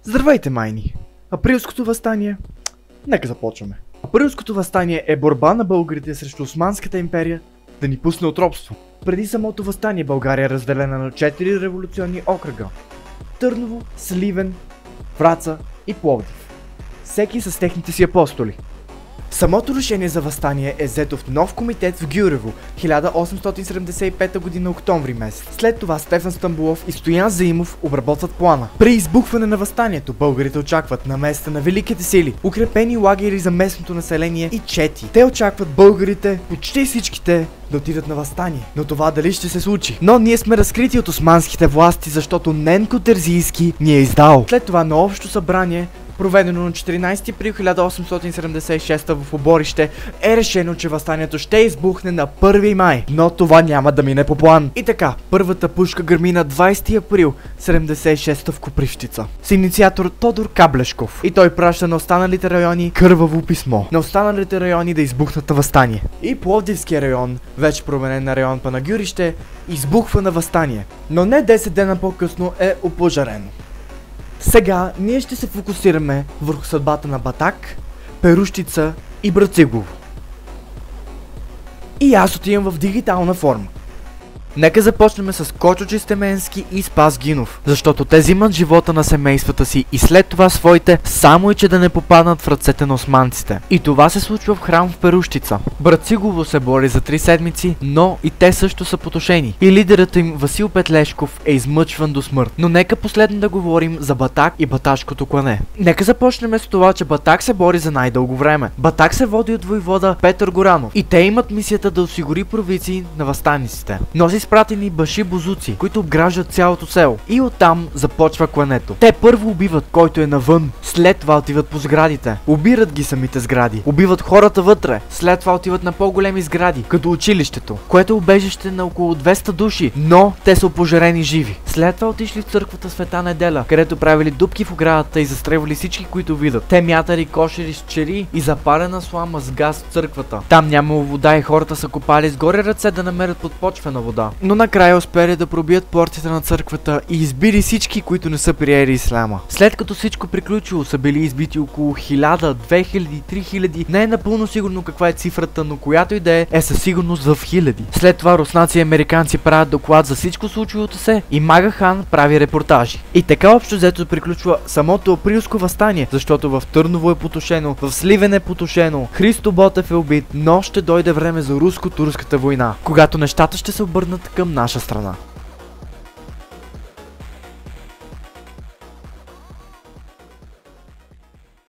Здравейте, майни! Априлското въстание... Нека започваме. Априлското въстание е борба на българите срещу Османската империя да ни пусне от робство. Преди самото въстание България е разделена на 4 революционни окръга: Търново, Сливен, Враца и Пловдив. Всеки с техните си апостоли. Самото решение за въстание е взето в нов комитет в Гюрево 1875 година октомври месец. След това Стефан Стамболов и Стоян Заимов обработват плана. При избухване на въстанието българите очакват наместа на великите сили, укрепени лагери за местното население и чети. Те очакват българите, почти всичките, да отидат на въстание. Но това дали ще се случи? Но ние сме разкрити от османските власти, защото Ненко Терзийски ни е издал. След това на общо събрание, проведено на 14 април 1876 в Оборище, е решено, че въстанието ще избухне на 1 май. Но това няма да мине по план. И така, първата пушка гърми на 20 април 76 в Копривщица с инициатор Тодор Каблешков. И той праща на останалите райони кърваво писмо. На останалите райони да избухнат на въстание. И Пловдивския район, вече променен на район Панагюрище, избухва на въстание. Но не 10 дена по-късно е опожарено. Сега ние ще се фокусираме върху съдбата на Батак, Перущица и Брацигово. И аз отивам в дигитална форма. Нека започнем с Кочо Чистеменски и Спас Гинов, защото те взимат живота на семействата си и след това своите, само и че да не попаднат в ръцете на османците. И това се случва в храм в Перущица. Брацигово се бори за 3 седмици, но и те също са потушени. И лидерът им Васил Петлешков е измъчван до смърт. Но нека последно да говорим за Батак и Баташкото клане. Нека започнем с това, че Батак се бори за най-дълго време. Батак се води от войвода Петър Горанов и те имат мисията да осигури провинции на въстаниците. Но са изпратени баши бозуци, които обграждат цялото село. И оттам започва клането. Те първо убиват който е навън, след това отиват по сградите. Убират ги самите сгради. Убиват хората вътре. След това отиват на по-големи сгради, като училището, което е убежище на около 200 души, но те са опожарени живи. След това отишли в църквата Света Неделя, където правили дупки в оградата и застрелвали всички, които видят. Те мятали кошери с чери и запалена слама с газ в църквата. Там нямало вода и хората са копали с горе ръце да намерят подпочвена вода. Но накрая успели да пробият портите на църквата и избили всички, които не са приели исляма. След като всичко приключило, са били избити около 1000, 2000, 3000. Не е напълно сигурно каква е цифрата, но която и да е със сигурност в хиляди. След това руснаци и американци правят доклад за всичко случилото се и Мага Хан прави репортажи. И така общо взето приключва самото априлско въстание, защото в Търново е потушено, в Сливен е потушено, Христо Ботев е убит, но ще дойде време за руско-турската война, когато нещата ще се обърнат към наша страна.